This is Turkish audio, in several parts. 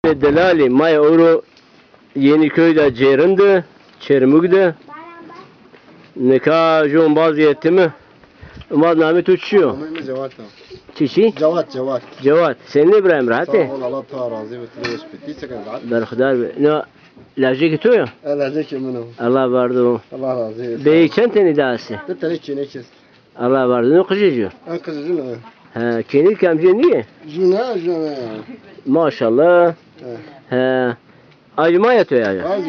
İsmet Delali, Maya Oru Yeniköy'de Cerindi, Çermük'de. Nikah John bazı yetimi. Umad Namit uçuyor. Namı Cevat. Çişi? Cevat. Cevat. Senin İbrahim rahatı? Sağ ol Allah ta razı ve tülüş bitti çekin rahat. Berkhudar. Ne? Lajı gidiyor ya? Allah kimin Allah vardı o. Allah razı olsun. Beyçen teni dağısı. Bir tane çene kes. Allah vardı. Ne kıcıcı? An kızı ne? Ha, kendi kamcı niye? Juna. Maşallah. Ha. Acı maya to ya. Az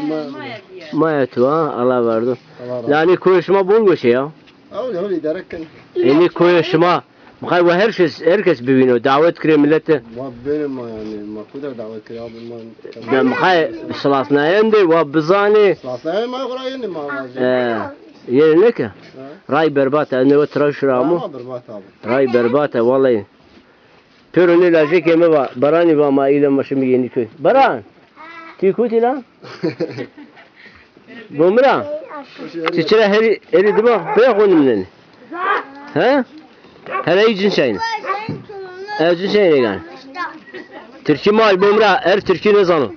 Maya to ha. Allah vardı. Allah. Yani koyuşma bol şey ya. Al ya idare kan. Yani koyuşma. Mukay ve herkes bivino. Davet kire millete. Ma benim yani ma kuda davet kıya ben. Ben mukay salasna yendi ve bizani. Sasa ma kurayın ma vazi. Yerine ki. Ray berbat. Ne ve tıraş ramu. Ma berbat abi. Ray berbat. Vallahi. Pörünü lajı kemi var. Barani var ma ile maşımı yeni köy. Baran. Tikuti lan. Bomra. Çiçeğe heri değil mi? Böyle konumdan. Ha? Hele iyi cinsayın. Cinsayın yani. Türkiye mal bomra. Her Türkiye ne zanı?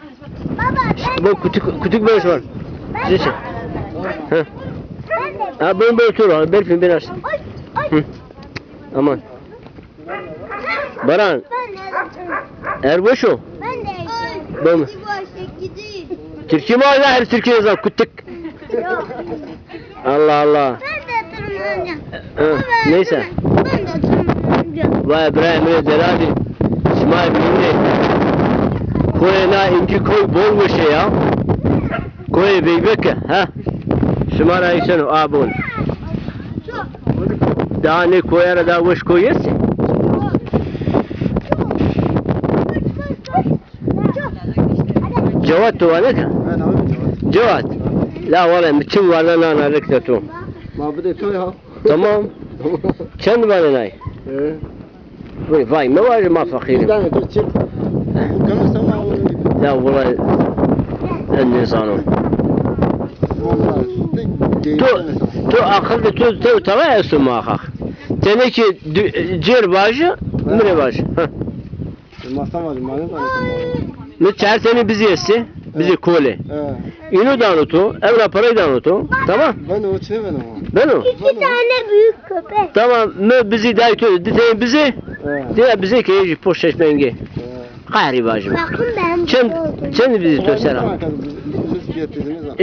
Bu kütük böyle var. Cinsayın. Ha? Ha ben böyle otur. Belki biraz. Aman. Baran. Erboş o. Ben de. Türkiye mi hala her Türkiye yazar kütük. Allah Allah. Neyse. Vay İbrahim'e Delali. İsmail Bey'le. Koyuna inki koy bol bir şey ya. Koy beybeke. Ha. Şumara isen o abun. Daha ne koyara da hoş koyuyorsun. Cevat tuvalet ha? Cevat. La valla bütün vardan analık da tu. Ma bu da toy ha. Tamam. Kendi bana nay. Vay ne var ma fakirim. Bir tane de çık. Kana sama onu. La valla en insanım. Tu akıllı tu tavayasın mı akak? Tene ki cer bacı, mire bacı. Masam var, mane var. Ne çerteni bizi yesi, bizi kole. İnu danutu, evra parayı danutu. Tamam? Ben o çevenim. Ben o. 2 tane büyük köpek. Tamam, ne bizi dayıtıyor, diteyin bizi. Diye bizi ki poşeşmengi. Gayri bacım. Bakın ben Sen bizi töser ha.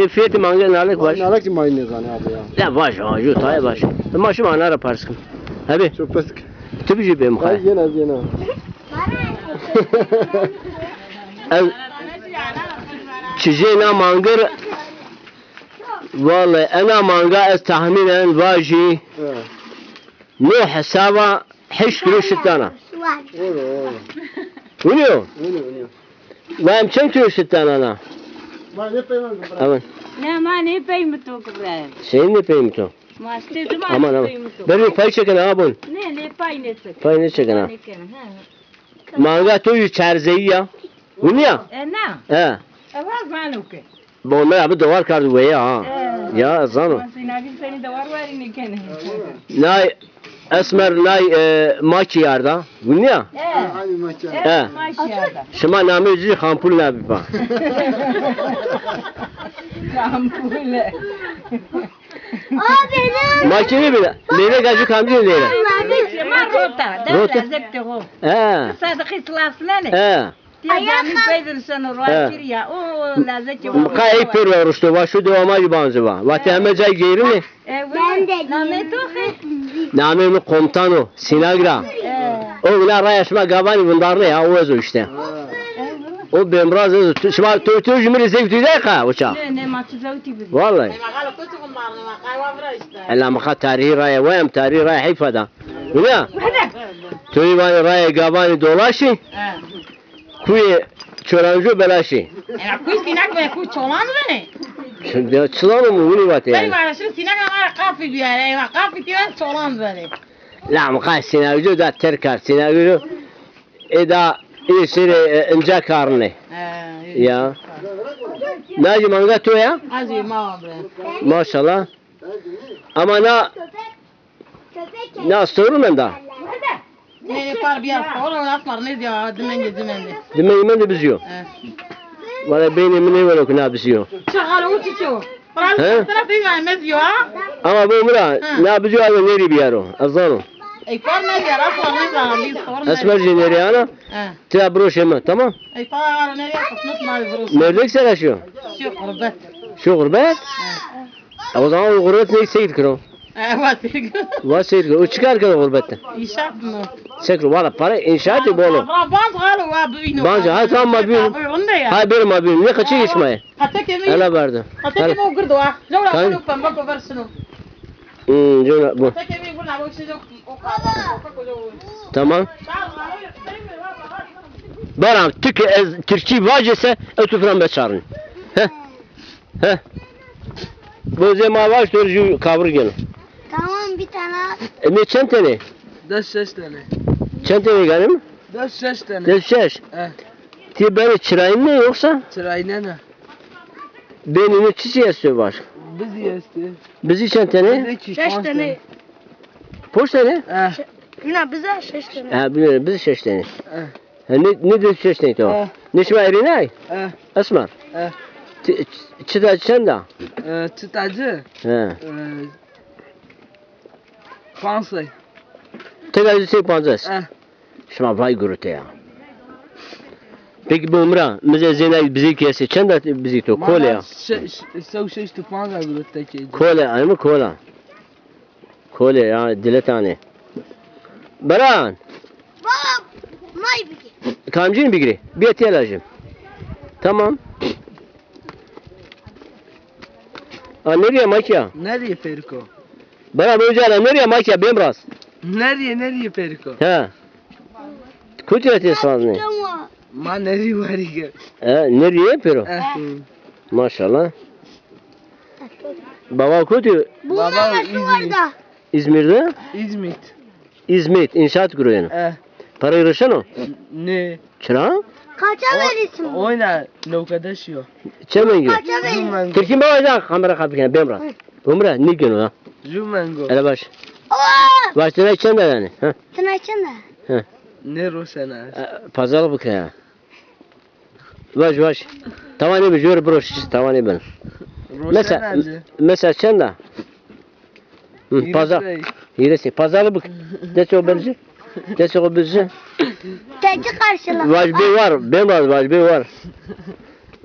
Fiyatı mangal nalık baş. Nalık ki mayne zane abi ya. La baş, ju tay baş. Maşım anara parsın. Abi. Çok pesik. Tabii ki benim kay. Yine. Çizeğine mangır. Vallahi ana manga az tahminen vaji. Ne hesaba 5 kilo şittana. Oluyor. Ve çen kilo şittana ana. Aman. Ne ma ne peymeto kıbrayım. Senin ne peymeto? Maste cuma Aman. Ben pay çekin abun. Ne pay ne çek. Pay ne çekin ha? Manga toyu çerzeyi ya. Bu ne ya? Ne? He. Avaz manuke. Bu ne abi dolar kardı ve ya. Ya zano. Sinagin seni de var ne kene. Nay esmer nay maçı yarda. Bu ne ya? He. Maşyada. Şuma namı yüzü hampul ne bir ba. Kampule. Abi ne? Maçını bile. Leyla gacı kamcı leyla. Rota. Rota. Zekte ho. He. Sadık islasına ne? He. Diyeceğimi peydirsen o rahatır ya. O lezzeti var. Mukay per varuştu. Vaşu devamacı banzı va. Vateme cay geyri mi? Ben de Name tohe. Namı komutanı. Sinagra. O bile rayaşma gavani bunlar ne ya? O ezo işte. O bemraz ezo. Şuma tuğ cümle zevkti de ka uça. Ne maçı zavti bir. Vallahi. Ela maka tarihi raya ve em tarihi raya hifada. Ne? Tuğ vani raya gavani dolaşı. Kuyu çorancı belaşı. Kuy sinak ve kuy çolan ve. Şimdi çılanı mı bunu vatı yani? Benim arasında sinak ama kafi bir yere. Kafi diyor çolan ve. La maka sinagücü da terkar. Sinagücü eda isiri ince karnı. Ya. Naci manga tu ya? Azı mağabre. Maşallah. Ama na sorun da. Ne yapar bir hafta? Oğlum atlar ne diyor? Dümenge. Dime yemen de biziyor. Valla benim ne var o ne biziyor. Çağır o çiçeği. Paran He? sana bilmez diyor ha. Ama bu Umra ne biziyor abi nereye bir yaro? Azano. Ekvar ne diyor? Asla ne zaman biz sorun. Esmer jeneri ana. Tira broşe mi? Tamam. Ekvar ne diyor? Kısmet mavi burası. Merdek seraşıyor. Şu kurbet. Şu gurbet. O zaman o gurbet ne seyir kiro? Evet. Va seyir kiro. O çıkar kiro gurbetten. İnşaat mı? Sekro valla para inşaat bolu. Baz galu wa büyünü. Banca hay tamam ma büyün. Buyurun da ya. Hay benim ma büyün. Ne kaçı geçmeye? Hatta kimi? Hala verdi. Hatta kimi o gırdı wa. Lawla kulu pamba ko versinu. Jona bu. Hatta kimi bu na bu şey yok. O kadar. Tamam. Baran Türkçe vacese ötüfran beçarın. He. Bu zema var sürücü kavur gelin. Tamam bir tane at. Ne çentene? 4-6 tane. Çentene gelim. 4-6 tane. Deşeş. Ti beni çırayın ne yoksa? Çırayına ne? Beni ne çiçeği istiyor var. Biz yesti. Bizi çentene? 6 tane. Poş tane? Yine bize 6 tane. Ha biliyorum bizi 6 tane. Ha ne de 6 tane o? Ne şma erinay? Asmar. Çıta çenda. Çıtacı. He. Pansay. Tekrar şey panzas. Şma vay gurute ya. Peki bu Umra, bize Zeynep bizi kese çenda bizi to kole ya. Sau 6 pansay gurutaki. Kole ay mı kola? Kole ya diletane. Baran. Baba, may bigi. Kamcın bigri. Bir eti alacağım. Tamam. Nereye makya? Nereye Feriko? Bana böyle ala nereye makya ben biraz. Nereye Feriko? He. Kutret esfazını. Tamam. Ma nereye var ki? Nereye pero? Maşallah. Baba kutu Bunun nasıl var da? İzmir'de. İzmit. İzmit inşaat kuruyor. Para yürüyüşen o. Ne? Çıra? Kaça verirsin? Oyna lokadaş yok. Çemen gibi. Kaça verirsin? Zumango. Türkiye baba da kamera kapıken ben biraz. Umra ne gün o? Zumango. Hele baş. Ooo! Başına içen de yani. Ha. Sen açın da. Ne rosana? Pazarlık bu ya. Baş. Tavani bir jör broş tavani ben. Mesela sen de. Pazar. Yiresi. Pazarlık bu. Deço berci. Deço berci. Keçi karşıla. Vacbi var. Ben var. Vacbi var.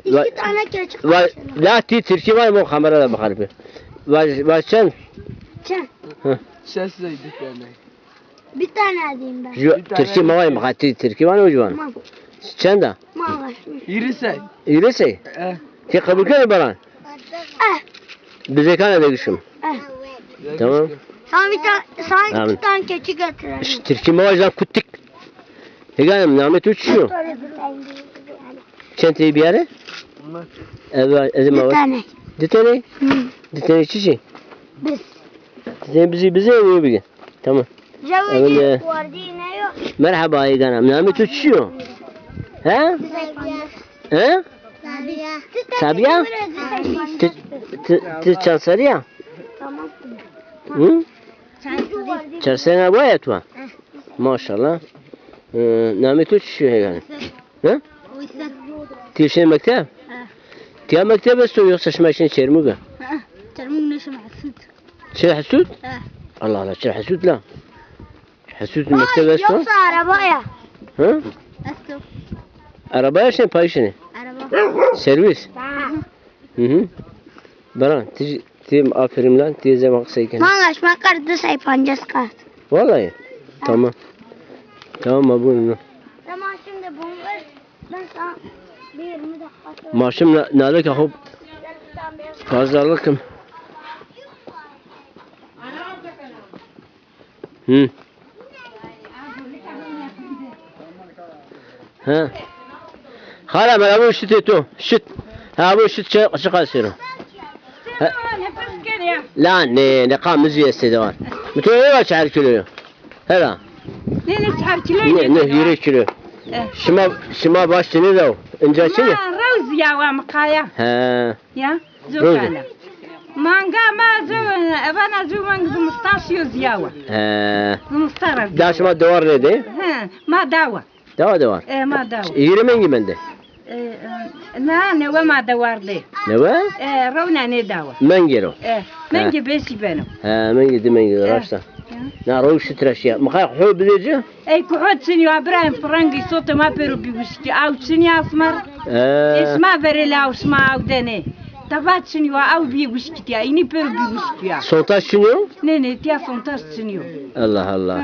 2 tane keçi Var. karşıla. La ti Türkiye var mı kamerada bakar bir. Vaç sen. Sen. Ses zeydik yani. Bir tane diyeyim ben. Türkiye var mı? Hadi Türkiye var mı hocam? Tamam. Sen de. Mağalaşmış. Yirisi. Yiresi. Ki kabul kere baran. Bize kan edegişim. Tamam. Sana 2 tane keçi getirelim. Türkiye var kuttik. Heganem namet uçuyor. Çenteyi bir yere? Evet, ezim Bir var. tane. Ditene? Ditene çiçi. Biz. Ditene bize emiyor bir gün. Tamam. Cevizci vardı yine yok. Merhaba Heganem, namet uçuyor. He? He? Sabiha? Tiz çalsarıya? Tamam. Hı? Çalsarıya bu ayet var. Maşallah. Namet uçuyor Heganem. He? Tiyişin mektep? Tiya mektep istiyor yoksa şmeşin çermuga? Çermuk ne şema süt. Şerh süt? Allah Allah şerh süt la. Süt mektep istiyor? Yoksa arabaya. Hı? Esto. Arabaya şey payışını. Araba. Servis. Hı. Baran, tim aferin lan, teyze maksayken. Mağalaşma kartı sayfancas kart. Vallahi. Tamam. Tamam abone. Tamam şimdi bunu ver. Ben sana bir 20 dakika sonra. Maşım ne alaka hop. Pazarlıkım. Hı. Ha. Hala ben bu şit eto. Şit. Ha bu şit çıkarsın. لا نقام مزيه استدوان متوقع ولا شحال كيلو هلا Ne çar kilo ne yürü kilo şima başını da ince Ma rawz ya wa makaya. ha Ya zokana. Manga ma zun, bana zun manga zumstasyo ziyawa. Zumstara. Daşıma duvar ne de? Ha, ma dawa. Dava var. Ma dawa. 20 gibi bende. Ne ve ma dawarde. Ne var? Rawna ne dawa. Men gero. Men gebesi benim. Men gidi men gidi raşta. Na roş tıraş ya. Maka hub bilici? Kuhut sinyo Abraham Frangi sote ma peru bigusti. Au sinyo asmar. Isma verela usma au dene. Tabat sinyo au bigusti ya. Ini peru bigusti ya. Sontaş çünü? Ne tia sontas sinyo. Allah Allah.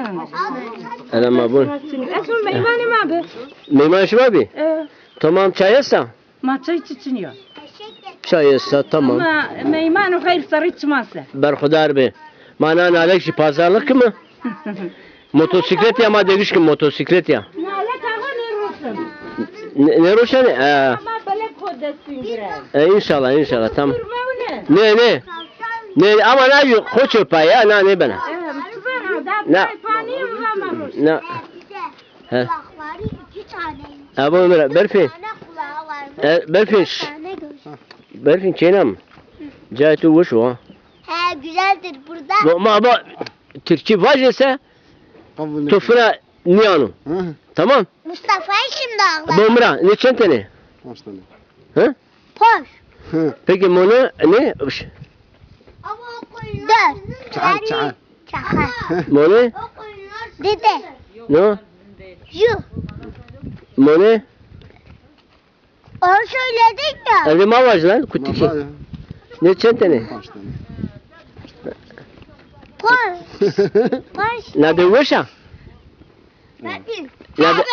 Ana ma bu. Esmu meymani ma be. Meyman şu abi. Tamam çayasa. Ma çay sinyo. Çayasa tamam. Ma meymanu hayır sarıç masa. Berhudar be. Mana nalek şi pazarlık mı? Motosiklet ya ma degiş ki motosiklet ya. Nala tavan erosam. Ne roşan? Ama balak kodesin biraz. İnşallah tamam. Durma ne? Ne ama ne yok koç öpa ya ne bana. Ne? Ne? He. Kulakları 2 tane. Abu Ömer berfin. Tane kulağı var. Berfin. Tane göz. Berfin çeynam. Cahit uğuş o. He güzeldir burada. Ama Türkçe vajese Kabul tufra niyanu. Tamam. Mustafa'yı şimdi ağlar. Bomra ne çentene? Kaç tane? He? Poş. Peki bunu ne? Ama o koyunlar. Çağır. Çakar. Bunu O koyunlar. Dede. ne? Yuh. Bunu Onu söyledin ya. elma vaj lan kutiki. Ne çentene? Kaç tane? Poş. Poş. Ne de vuşa? Ne diyeyim? Ne de